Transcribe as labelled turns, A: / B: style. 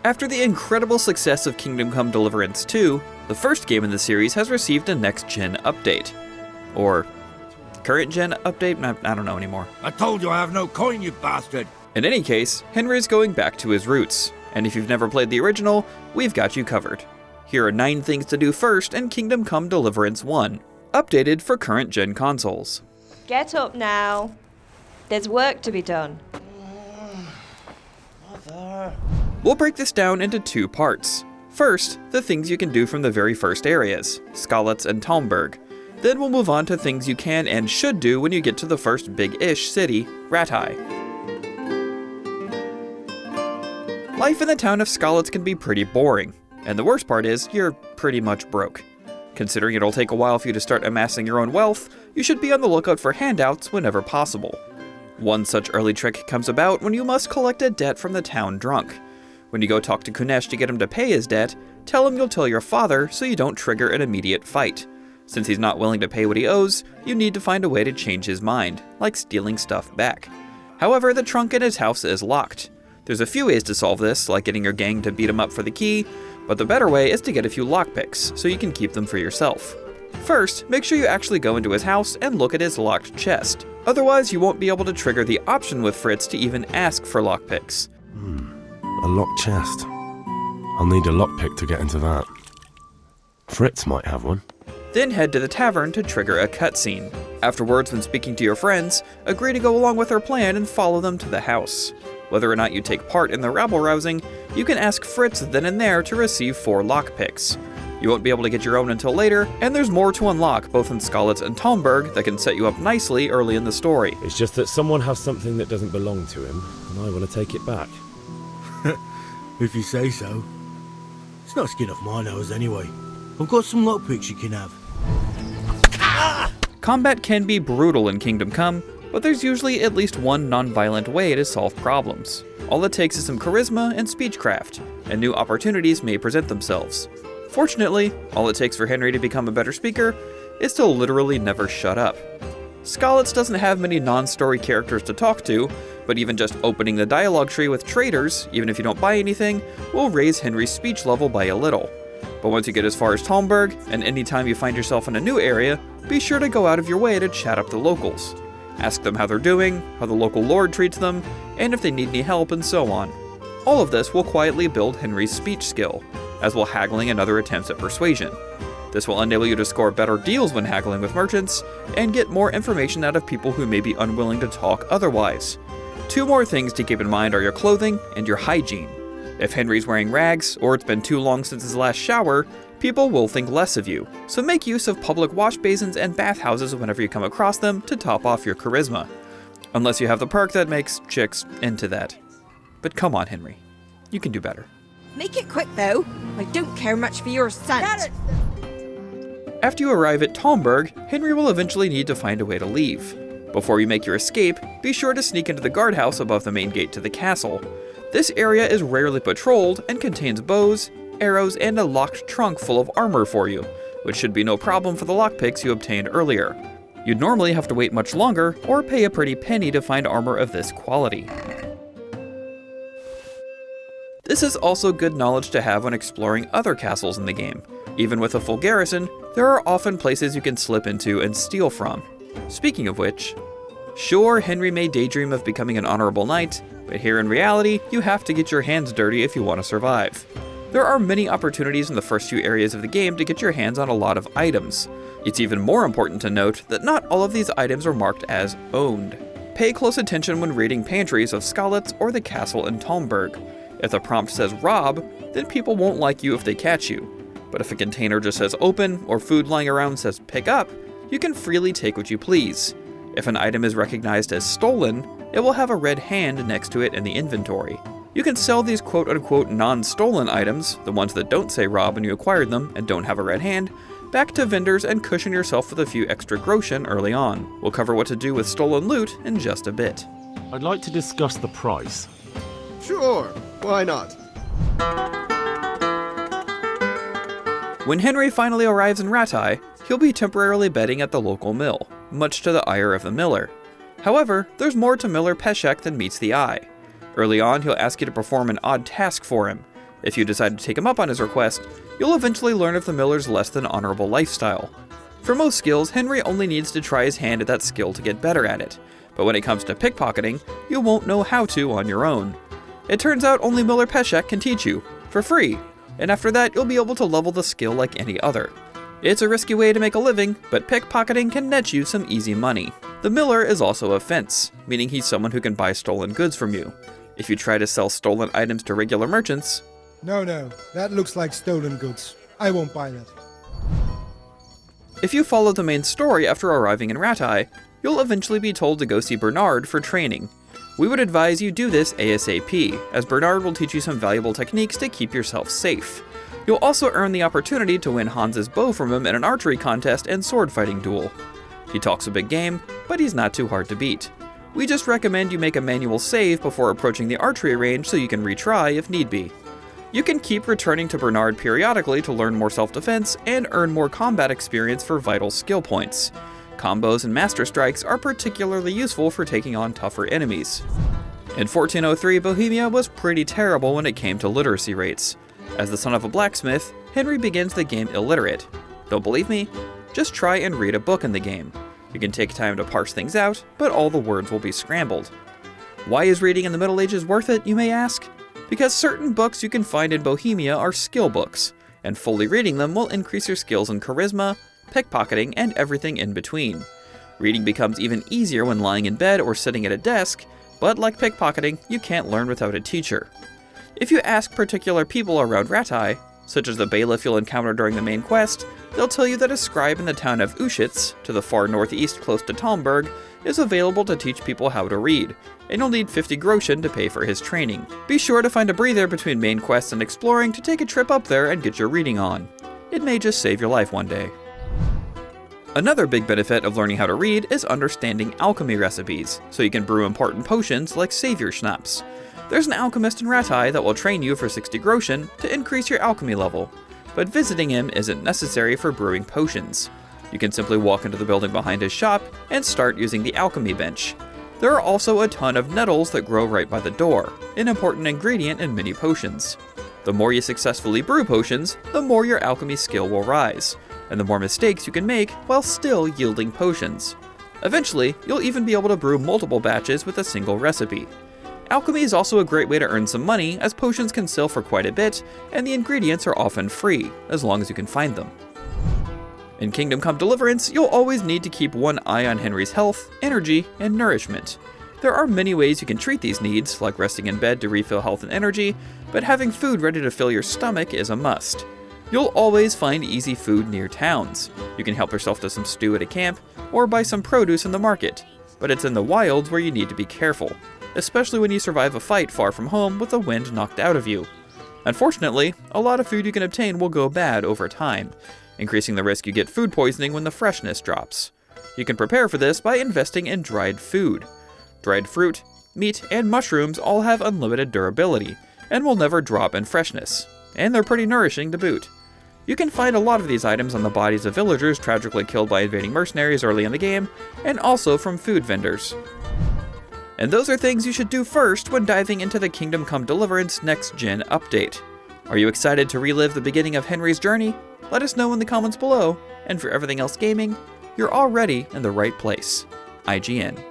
A: After the incredible success of Kingdom Come Deliverance 2, the first game in the series has received a next-gen update. Or current-gen update? I don't know anymore.
B: I told you I have no coin, you bastard!
A: In any case, Henry's going back to his roots, and if you've never played the original, we've got you covered. Here are 9 things to do first in Kingdom Come Deliverance 1, updated for current-gen consoles.
C: Get up now. There's work to be done.
D: Mother.
A: We'll break this down into 2 parts. First, the things you can do from the very first areas, Skalitz and Talmberg. Then we'll move on to things you can and should do when you get to the first big-ish city, Rattay. Life in the town of Skalitz can be pretty boring, and the worst part is, you're pretty much broke. Considering it'll take a while for you to start amassing your own wealth, you should be on the lookout for handouts whenever possible. One such early trick comes about when you must collect a debt from the town drunk. When you go talk to Kunesh to get him to pay his debt, tell him you'll tell your father so you don't trigger an immediate fight. Since he's not willing to pay what he owes, you need to find a way to change his mind, like stealing stuff back. However, the trunk in his house is locked. There's a few ways to solve this, like getting your gang to beat him up for the key, but the better way is to get a few lockpicks, so you can keep them for yourself. First, make sure you actually go into his house and look at his locked chest. Otherwise, you won't be able to trigger the option with Fritz to even ask for lockpicks.
D: A locked chest. I'll need a lockpick to get into that. Fritz might have one.
A: Then head to the tavern to trigger a cutscene. Afterwards, when speaking to your friends, agree to go along with their plan and follow them to the house. Whether or not you take part in the rabble-rousing, you can ask Fritz then and there to receive 4 lockpicks. You won't be able to get your own until later, and there's more to unlock both in Skalitz and Talmberg that can set you up nicely early in the story.
E: It's just that someone has something that doesn't belong to him, and I want to take it back.
B: If you say so. It's not skin off my nose anyway. I've got some lockpicks you can have.
A: Combat can be brutal in Kingdom Come, but there's usually at least one non-violent way to solve problems. All it takes is some charisma and speechcraft, and new opportunities may present themselves. Fortunately, all it takes for Henry to become a better speaker is to literally never shut up. Skalitz doesn't have many non-story characters to talk to, but even just opening the dialogue tree with traders, even if you don't buy anything, will raise Henry's speech level by a little. But once you get as far as Talmberg, and anytime you find yourself in a new area, be sure to go out of your way to chat up the locals. Ask them how they're doing, how the local lord treats them, and if they need any help, and so on. All of this will quietly build Henry's speech skill, as will haggling and other attempts at persuasion. This will enable you to score better deals when haggling with merchants, and get more information out of people who may be unwilling to talk otherwise. 2 more things to keep in mind are your clothing and your hygiene. If Henry's wearing rags, or it's been too long since his last shower, people will think less of you, so make use of public wash basins and bathhouses whenever you come across them to top off your charisma. Unless you have the perk that makes chicks into that. But come on, Henry. You can do better.
F: Make it quick, though. I don't care much for your scent.
A: After you arrive at Talmberg, Henry will eventually need to find a way to leave. Before you make your escape, be sure to sneak into the guardhouse above the main gate to the castle. This area is rarely patrolled and contains bows, arrows, and a locked trunk full of armor for you, which should be no problem for the lockpicks you obtained earlier. You'd normally have to wait much longer or pay a pretty penny to find armor of this quality. This is also good knowledge to have when exploring other castles in the game. Even with a full garrison, there are often places you can slip into and steal from. Speaking of which, sure, Henry may daydream of becoming an honorable knight, but here in reality, you have to get your hands dirty if you want to survive. There are many opportunities in the first few areas of the game to get your hands on a lot of items. It's even more important to note that not all of these items are marked as owned. Pay close attention when raiding pantries of Skalitz or the castle in Talmberg. If the prompt says rob, then people won't like you if they catch you. But if a container just says open or food lying around says pick up, you can freely take what you please. If an item is recognized as stolen, it will have a red hand next to it in the inventory. You can sell these quote-unquote non-stolen items, the ones that don't say rob when you acquired them and don't have a red hand, back to vendors and cushion yourself with a few extra groschen early on. We'll cover what to do with stolen loot in just a bit.
E: I'd like to discuss the price.
G: Sure, why not?
A: When Henry finally arrives in Rattay, he'll be temporarily bedding at the local mill, much to the ire of the miller. However, there's more to Miller Peshek than meets the eye. Early on, he'll ask you to perform an odd task for him, If you decide to take him up on his request, you'll eventually learn of the miller's less than honorable lifestyle. For most skills, Henry only needs to try his hand at that skill to get better at it, but when it comes to pickpocketing, you won't know how to on your own. It turns out only Miller Peshek can teach you, for free, and after that you'll be able to level the skill like any other. It's a risky way to make a living, but pickpocketing can net you some easy money. The miller is also a fence, meaning he's someone who can buy stolen goods from you. If you try to sell stolen items to regular merchants,
H: No, that looks like stolen goods. I won't buy that.
A: if you follow the main story after arriving in Ratai, you'll eventually be told to go see Bernard for training. We would advise you do this ASAP, as Bernard will teach you some valuable techniques to keep yourself safe. You'll also earn the opportunity to win Hans's bow from him in an archery contest and sword fighting duel. He talks a big game, but he's not too hard to beat. We just recommend you make a manual save before approaching the archery range so you can retry if need be. You can keep returning to Bernard periodically to learn more self-defense and earn more combat experience for vital skill points. Combos and master strikes are particularly useful for taking on tougher enemies. In 1403, Bohemia was pretty terrible when it came to literacy rates. As the son of a blacksmith, Henry begins the game illiterate. Don't believe me? Just try and read a book in the game. You can take time to parse things out, but all the words will be scrambled. Why is reading in the Middle Ages worth it, you may ask? Because certain books you can find in Bohemia are skill books, and fully reading them will increase your skills in charisma, pickpocketing, and everything in between. Reading becomes even easier when lying in bed or sitting at a desk, but like pickpocketing, you can't learn without a teacher. If you ask particular people around Ratai, such as the bailiff you'll encounter during the main quest, they'll tell you that a scribe in the town of Uschitz, to the far northeast close to Talmberg, is available to teach people how to read, and you'll need 50 groschen to pay for his training. Be sure to find a breather between main quests and exploring to take a trip up there and get your reading on. It may just save your life one day. Another big benefit of learning how to read is understanding alchemy recipes, so you can brew important potions like Savior Schnapps. There's an alchemist in Ratai that will train you for 60 groschen to increase your alchemy level, but visiting him isn't necessary for brewing potions. You can simply walk into the building behind his shop and start using the alchemy bench. There are also a ton of nettles that grow right by the door, an important ingredient in many potions. The more you successfully brew potions, the more your alchemy skill will rise, and the more mistakes you can make while still yielding potions. Eventually, you'll even be able to brew multiple batches with a single recipe. Alchemy is also a great way to earn some money, as potions can sell for quite a bit, and the ingredients are often free, as long as you can find them. In Kingdom Come Deliverance, you'll always need to keep one eye on Henry's health, energy, and nourishment. There are many ways you can treat these needs, like resting in bed to refill health and energy, but having food ready to fill your stomach is a must. You'll always find easy food near towns. You can help yourself to some stew at a camp, or buy some produce in the market, but it's in the wilds where you need to be careful, especially when you survive a fight far from home with the wind knocked out of you. Unfortunately, a lot of food you can obtain will go bad over time, increasing the risk you get food poisoning when the freshness drops. You can prepare for this by investing in dried food. Dried fruit, meat, and mushrooms all have unlimited durability, and will never drop in freshness, and they're pretty nourishing to boot. You can find a lot of these items on the bodies of villagers tragically killed by invading mercenaries early in the game, and also from food vendors. And those are things you should do first when diving into the Kingdom Come Deliverance Next Gen update. Are you excited to relive the beginning of Henry's journey? Let us know in the comments below, and for everything else gaming, you're already in the right place. IGN.